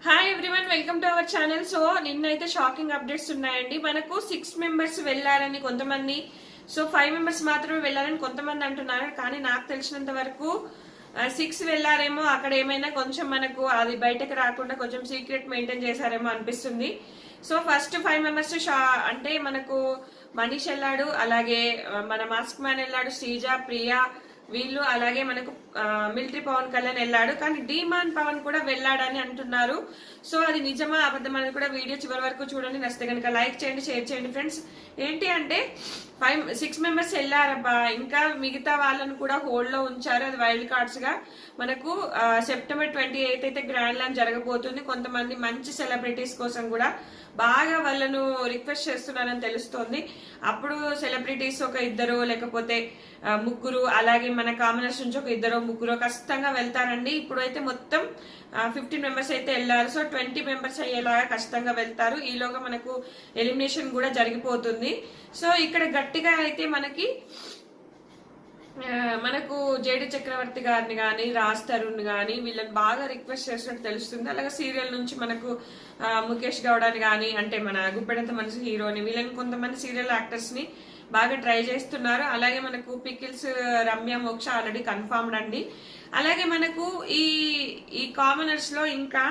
Hi everyone, welcome to our channel. So నిన్నైతే shocking updates ఉన్నాయండి. మనకు 6 మెంబర్స్ వెళ్ళారని కొంతమంది, సో 5 మెంబర్స్ మాత్రమే వెళ్ళారని కొంతమంది అంటున్నారు. కానీ నాకు తెలిసినంత వరకు 6 వెళ్ళారేమో. అక్కడ ఏమైనా కొంచెం మనకు అది బయటకు రాకుండా కొంచెం సీక్రెట్ మెయింటైన్ చేశారేమో అనిపిస్తుంది. సో ఫస్ట్ 5 మెంబర్స్ అంటే మనకు మనీష్ వెళ్ళాడు, అలాగే మన మాస్క్ మ్యాన్ వెళ్ళాడు, శ్రీజ, ప్రియా వీళ్ళు, అలాగే మనకు మిలిటరీ పవన్ కళ్యాణ్ వెళ్ళాడు. కానీ డీమాన్ పవన్ కూడా వెళ్ళాడని అంటున్నారు. సో అది నిజమా అబద్ధం అనేది కూడా వీడియో చివరి వరకు చూడండి. నచ్చితే కనుక లైక్ చేయండి, షేర్ చేయండి. ఫ్రెండ్స్, ఏంటి అంటే 6 మెంబర్స్ వెళ్ళారబ్బా, ఇంకా మిగతా వాళ్ళను కూడా హోల్డ్ లో ఉంచారు. అది వైల్డ్ కార్డ్స్ గా మనకు సెప్టెంబర్ 28 అయితే గ్రాండ్ ల్యాండ్ జరగబోతుంది. కొంతమంది మంచి సెలబ్రిటీస్ కోసం కూడా బాగా వాళ్ళను రిక్వెస్ట్ చేస్తున్నారని తెలుస్తోంది. అప్పుడు సెలబ్రిటీస్ ఒక ఇద్దరు లేకపోతే ముగ్గురు, అలాగే మన కామనర్స్ నుంచి ఒక ఇద్దరు ముగ్గురు ఖచ్చితంగా వెళ్తారండి. ఇప్పుడు అయితే మొత్తం 15 మెంబర్స్ అయితే వెళ్ళారు. సో 20 మెంబర్స్ అయ్యేలాగా ఖచ్చితంగా వెళ్తారు. ఈలోగా మనకు ఎలిమినేషన్ కూడా జరిగిపోతుంది. సో ఇక్కడ గట్టిగా అయితే మనకు జేడి చక్రవర్తి గారిని కానీ, రాజ్ తరుణ్ గాని వీళ్ళని బాగా రిక్వెస్ట్ చేసినట్టు తెలుస్తుంది. అలాగే సీరియల్ నుంచి మనకు ముఖేష్ గౌడని కానీ, అంటే మన గుప్పెడంత మనిషి హీరోని, వీళ్ళని కొంతమంది సీరియల్ యాక్టర్స్ ని బాగా ట్రై చేస్తున్నారు. అలాగే మనకు పికిల్స్, రమ్య, మోక్ష ఆల్రెడీ కన్ఫర్మ్డ్ అండి. అలాగే మనకు ఈ కామనర్స్ లో ఇంకా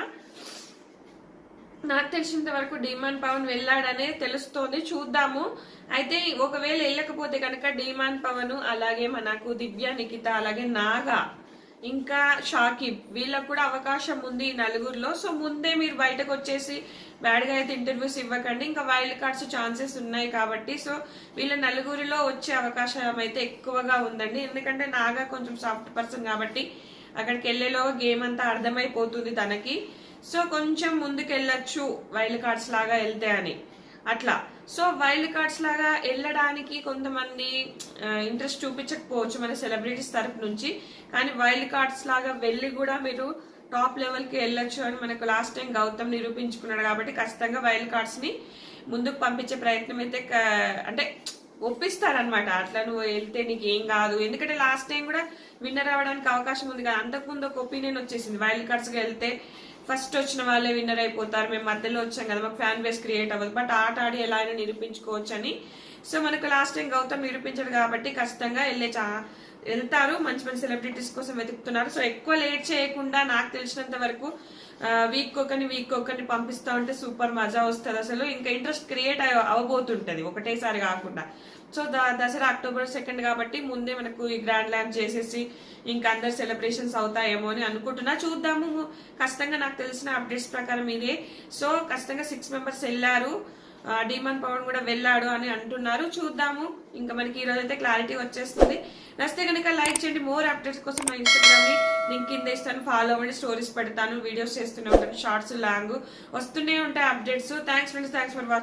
నాకు తెలిసినంత వరకు డీమాన్ పవన్ వెళ్ళాడనే తెలుస్తోంది. చూద్దాము. అయితే ఒకవేళ వెళ్ళకపోతే కనుక డీమాన్ పవన్, అలాగే మనకు దివ్య, నిఖిత, అలాగే నాగా, ఇంకా షాకిబ్ వీళ్ళకు కూడా అవకాశం ఉంది ఈ నలుగురిలో. సో ముందే మీరు బయటకు వచ్చేసి బ్యాడ్ గా అయితే ఇంటర్వ్యూస్ ఇవ్వకండి. ఇంకా వైల్డ్ కార్డ్స్ ఛాన్సెస్ ఉన్నాయి కాబట్టి సో వీళ్ళ నలుగురిలో వచ్చే అవకాశం అయితే ఎక్కువగా ఉందండి. ఎందుకంటే నాగా కొంచెం సాఫ్ట్ పర్సన్ కాబట్టి అక్కడికి వెళ్లేలో గేమ్ అంతా అర్థమైపోతుంది తనకి. సో కొంచెం ముందుకెళ్ళచ్చు వైల్డ్ కార్డ్స్ లాగా వెళ్తే అని అట్లా. సో వైల్డ్ కార్డ్స్ లాగా వెళ్ళడానికి కొంతమంది ఇంట్రెస్ట్ చూపించకపోవచ్చు మన సెలబ్రిటీస్ తరఫు నుంచి. కానీ వైల్డ్ కార్డ్స్ లాగా వెళ్ళి కూడా మీరు టాప్ లెవెల్ కి వెళ్ళొచ్చు అని మనకు లాస్ట్ టైం గౌతమ్ నిరూపించుకున్నాడు. కాబట్టి ఖచ్చితంగా వైల్డ్ కార్డ్స్ ని ముందుకు పంపించే ప్రయత్నం అయితే అంటే ఒప్పిస్తారనమాట. అట్లా నువ్వు వెళ్తే నీకు ఏం కాదు. ఎందుకంటే లాస్ట్ టైం కూడా విన్నర్ అవ్వడానికి అవకాశం ఉంది కదా. అంతకుముందు ఒక ఒపీనియన్ వచ్చేసింది, వైల్డ్ కార్డ్స్ గా వెళ్తే ఫస్ట్ వచ్చిన వాళ్ళే విన్నర్ అయిపోతారు, మేము మధ్యలో వచ్చాం కదా, మాకు ఫ్యాన్ బేస్ క్రియేట్ అవ్వదు, బట్ ఆట ఆడి ఎలా అయినా నిరూపించుకోవచ్చు అని. సో మనకు లాస్ట్ టైం గౌతమ్ నిరూపించాడు కాబట్టి ఖచ్చితంగా వెళ్తారు. మంచి మంచి సెలబ్రిటీస్ కోసం వెతుకుతున్నారు. సో ఎక్కువ లేట్ చేయకుండా నాకు తెలిసినంత వరకు వీక్ ఒకరిని పంపిస్తా ఉంటే సూపర్ మజా వస్తుంది. అసలు ఇంకా ఇంట్రెస్ట్ క్రియేట్ అవ్వబోతుంటది ఒకటేసారి కాకుండా. సో దసరా October 2 కాబట్టి ముందే మనకు ఈ గ్రాండ్ ల్యాండ్ చేసేసి ఇంకా అందరు సెలబ్రేషన్స్ అవుతాయేమో అని అనుకుంటున్నా. చూద్దాము. ఖచ్చితంగా నాకు తెలిసిన అప్డేట్స్ ప్రకారం ఇదే. సో ఖచ్చితంగా 6 మెంబర్స్ వెళ్ళారు, డీమాన్ పవన్ కూడా వెళ్ళాడు అని అంటున్నారు. చూద్దాము. ఇంకా మనకి ఈ రోజు అయితే క్లారిటీ వచ్చేస్తుంది. నచ్చితే కనుక లైక్ చేయండి. మోర్ అప్డేట్స్ కోసం నా ఇన్స్టాగ్రామ్ ని లింక్ కింద ఇస్తాను, ఫాలో అవ్వండి. స్టోరీస్ పెడతాను, వీడియోస్ చేస్తూనే ఉంటాను, షార్ట్స్ లాంగ్ వస్తూనే ఉంటాయి updates. Thanks friends, thanks for watching.